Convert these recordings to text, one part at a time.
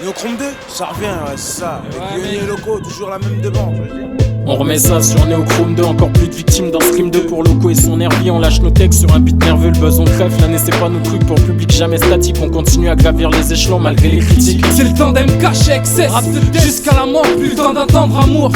Néochrome 2, ça revient, ouais, c'est ça. Avec Lyonnais et locaux, toujours la même demande, je veux dire. On remet ça sur Néochrome 2, encore plus de victimes d'un stream 2 pour Loco et son herbier. On lâche nos textes sur un beat nerveux, le buzz on crève. L'année c'est pas nos trucs, pour le public jamais statique. On continue à gravir les échelons malgré les critiques. C'est le tandem caché excès, jusqu'à la mort, plus le temps d'attendre amour.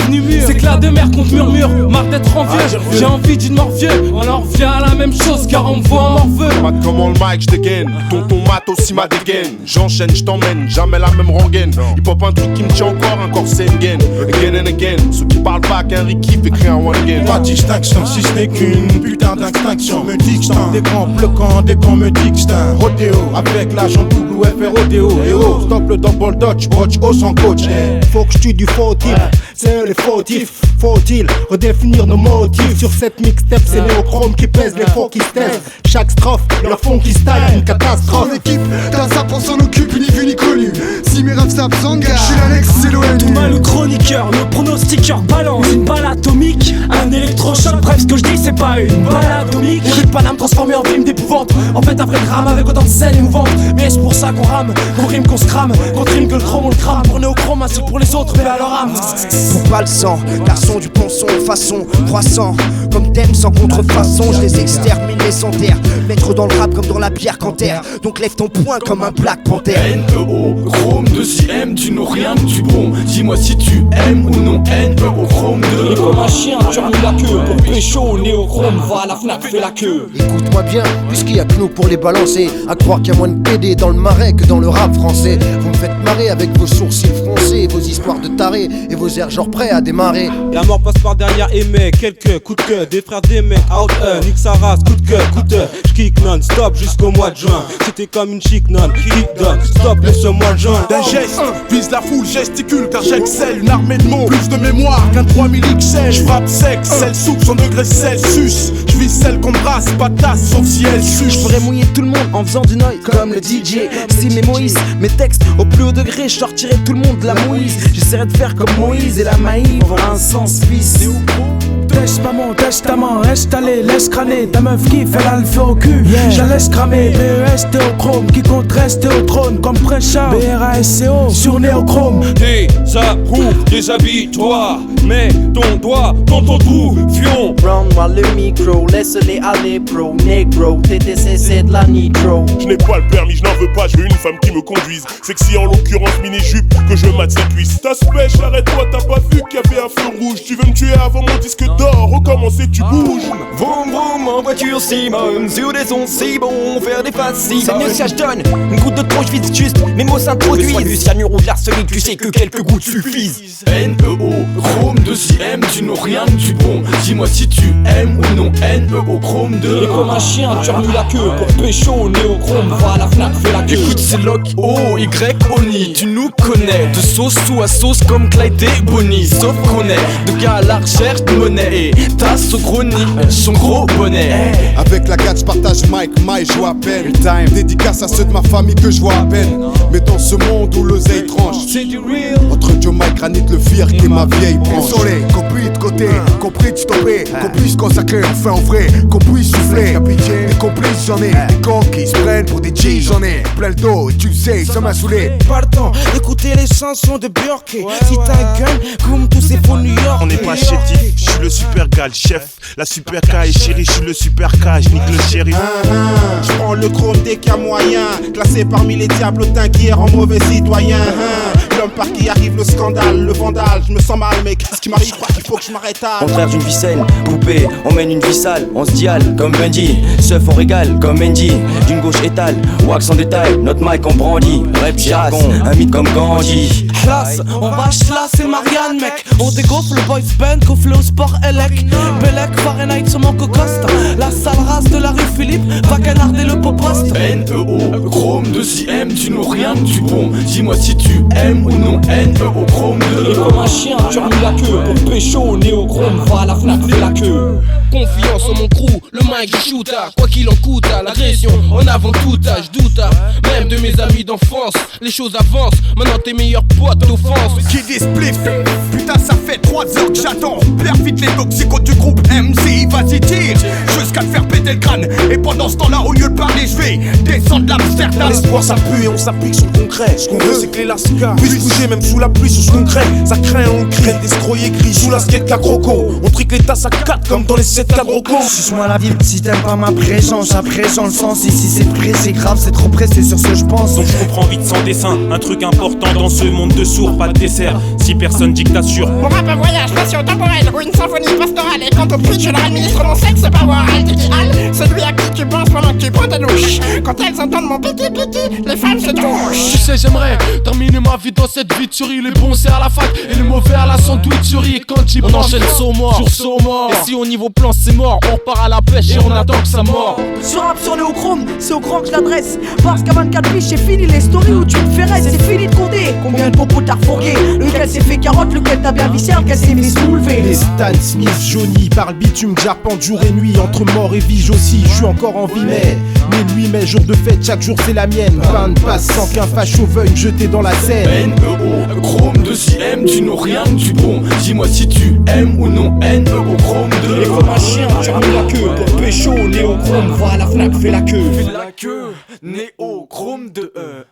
C'est que la de mer qu'on te murmure, marre d'être envieux. J'ai envie d'une mort vieux, on en revient à la même chose car on me voit en morveux. Pas comment le mic, j'dégaine, tonton mat aussi ma dégaine. J'enchaîne, j't'emmène, jamais la même rengaine. Hip hop un truc qui me tient encore c'est une gaine. Again and again, ceux qui parlent pas qu'un Ricky fait créer un one again. Pas de distinction si ce n'est qu'une putain d'extinction. Me dit que j't'en des grands bloquants, des grands me dit que c'est un rodéo. Avec l'agent double ou FR rodéo. Et oh, stop le double dodge, watch oh sans coach. Faut que je tue du fautif, c'est eux les fautifs. Faut-il redéfinir nos motifs? Sur cette mixtape, c'est Néochrome qui pèse, les faux qui se taisent. Chaque strophe, leur fond qui style, une catastrophe. Mon équipe, d'un sap on s'en occupe, ni vu ni connu. Si mes raps savent s'engagent, je suis l'annexe, c'est l'ONU. Thomas le chroniqueur, le pronostiqueur balance une balle atomique, un électrochoc. Bref, ce que je dis, c'est pas une balle atomique. Les rues de Paname transformées en film d'épouvante. En fait, un vrai drame avec autant de scènes émouvantes. Mais est-ce pour ça qu'on rame, qu'on rime, qu'on se crame, qu'on rime que le chrome on le crame? Pour Néochrome ainsi que pour les autres, mais à leur âme. Pour pas le sang, garçon du ponçon, façon croissant. Comme thème sans contrefaçon, je les extermine, les enterre. Mettre dans le rap comme dans la bière canter. Donc lève ton poing comme un Black Panther. N-E-O, Chrome 2 si M, tu n'as rien que du bon. Dis-moi si tu aimes ou non N-E-O, Chrome 2. Et comme un chien, tu remues la queue. Pour pécho, Néochrome, va à la Fnac, fais la queue. Écoute-moi bien, puisqu'il y a que nous pour les balancer. À croire qu'il y a moins de PD dans le marais que dans le rap français. Vous me faites marrer avec vos sourcils froncés, vos histoires de tarés et vos airs genre prêts à démarrer. La mort passe par derrière et met quelques coups de queue. Des frères d'aimer, out nique sa race, coup de queue, j'kick non-stop jusqu'au mois de juin. C'était comme une chic non, kick down, stop laisse-moi le joint. D'un geste, vise la foule, gesticule car j'excelle. Une armée de mots, plus de mémoire qu'un 3000 XL. J'frappe sec, celle soupe, 100 degrés Celsius. J'vise celle qu'on brasse, pas tasse, sauf si elle suce. J'ferais mouiller tout le monde en faisant du noise comme le DJ. Si mes Moïse, mes textes au plus haut degré, je sortirais tout le monde de la Moïse. J'essaierais de faire comme Moïse et la Maïve pour un sens fils. Teste maman, teste ta main, reste allé, laisse crâner. Ta meuf kiffe, elle a le feu au cul, je la laisse cramer. BES Néochrome, qui compte rester au trône comme Précha. BRASCO sur Néochrome. Désapprouve, déshabille-toi, mets ton doigt dans ton trou, fion. Prends-moi le micro, laisse-les aller pro. Negro, TTC c'est de la nitro. Je n'ai pas le permis, je n'en veux pas, je veux une femme qui me conduise. Sexy en l'occurrence mini-jupe, que je mate ses cuisses. Ta spèche, arrête-toi, t'as pas vu qu'il y avait un feu rouge. Tu veux me tuer avant mon disque d'or, recommence et tu bouges. Vroom vroom en voiture Simone, sur des sons si bon, faire des faciles. C'est mieux si je donne une goutte de trop, je vide juste, mes mots s'introduisent. Le soin du cyanure ou de l'arsenic, tu sais que quelques gouttes suffisent. N-E-O, Chrome 2 si M, tu n'as rien que du bon. Dis-moi si tu aimes ou non N-E-O, Chrome 2. Et comme un chien, tu remues la queue. Pour pécho, Néochrome, va à la Fnac, fais la queue. Écoute, c'est Loc O-Y Oni, tu nous connais. De sauce sous à sauce comme Clyde et Bonnie. Sauf qu'on est de gars à la recherche de monnaie. Et t'as son gros nid, son gros bonnet. Avec la gâte, je partage Mike, je vois à peine. Time, dédicace à ceux de ma famille que je vois à peine. Mais dans ce monde où l'oseille tranche, C'est du real. entre Joe Mike, Granit, le Fir et ma vieille branche. Désolé, qu'on puisse de côté, qu'on puisse de stopper, qu'on puisse consacrer enfin en vrai, qu'on puisse souffler. Des complices j'en ai, des cons qui se prennent pour des G j'en ai. Plein le dos et tu le sais, ça m'a saoulé. Pardon, écoutez les chansons de Björk. Si t'as un gun, comme tous ces faux New York. On n'est pas chétif, je suis le super gal, chef. La super K et chérie, je suis le super K, je nique le shérif. Je prends le chrome dès qu'il y a moyen. Classé parmi les diables t'inquiète en mauvais citoyen. L'homme par qui arrive le scandale, le vandale. Je me sens mal mec, ce qui m'arrive pas, il faut que je m'arrête à. Contraire d'une vie saine, poupée, on mène une vie sale, on se diale comme Bundy, seuf on régale comme Mendy, d'une gauche étale, wax en détail, notre mic en brandy, rap jargon, un mythe comme Gandhi. Classe, on va chlasser Marianne mec. On dégonfle le boys band, gonflé au sport Elec. Belek, Fahrenheit sur mon cocoste. La sale race de la rue Philippe, va canarder le poposte. N-E-O, Chrome 2 si M, tu n'as rien que du bon. Dis-moi si tu aimes ou non N-E-O, Chrome 2. Et comme un chien, tu remues la queue. Pour pécho, Néochrome, va à la Fnac, fais la queue. Confiance en mon crew, le mic je shoot à quoi qu'il en coûte à l'agression en avant tout âge, doute à même de mes amis d'enfance. Les choses avancent, maintenant tes meilleurs potes t'offensent. Qui dit spliff, putain ça fait 3 heures que j'attends. Perds vite les toxicos du groupe MC, vas-y tire jusqu'à te faire péter le crâne. Et pendant ce temps-là, au lieu de parler, je vais descendre l'Amsterdam. L'espoir ça pue et on s'applique sur le concret. Ce qu'on veut c'est que les lascars puissent bouger même sous la pluie sur ce qu'on crée. Ça craint, on crie, des scroyés gris sous la skate qu'à croco. On trique les tasses à 4 comme dans les 7 cadrocos. Suce-moi la vie si t'aimes pas ma présence. Après j'en le sens, ici c'est pressé, grave c'est trop pressé sur ce je pense. Donc je comprends vite sans dessin, un truc important dans ce monde de sourds, pas de dessert. Si personne dit que t'assures. Mon rap un voyage spatio-temporel ou une symphonie pastorale. Et quant au pitch, je leur administre mon sexe power idéal. Celui à qui tu penses pendant que tu prends ta douche. Quand elles entendent mon piti piti, les femmes se touchent. Tu sais j'aimerais terminer ma vie dans cette vie de tuerie. Les bons c'est à la fac et les mauvais à la sandwicherie. Et quand j'y on enchaîne saut mort sur saut mort. Et si au niveau plan c'est mort, on repart à la pêche et on attend que ça mord. Ce rap sur Néochrome, c'est au grand que je l'adresse. Parce qu'à 24 piges c'est fini les stories où tu me ferais. C'est fini de compter combien de popos t'as refourgué. Lequel s'est fait carotte, lequel t'as bien vissé, lequel s'est fait soulever. Les Stan Smith, Johnny, par le bitume que j'arpente jour et nuit. Entre mort et vie j'oscille, je suis encore en vie mais nuits, mes jours de fête, chaque jour c'est la mienne. Fin de passe sans qu'un facho veuille me jeter dans la scène. N-E-O, chrome de si M, tu n'as rien du bon. Dis-moi si tu aimes ou non, N-E-O, chrome de. Et comme un chien, tu remets la queue pour pécho, Néochrome, va à la Fnac, fais la queue. Fais la queue, Néo, chrome de E.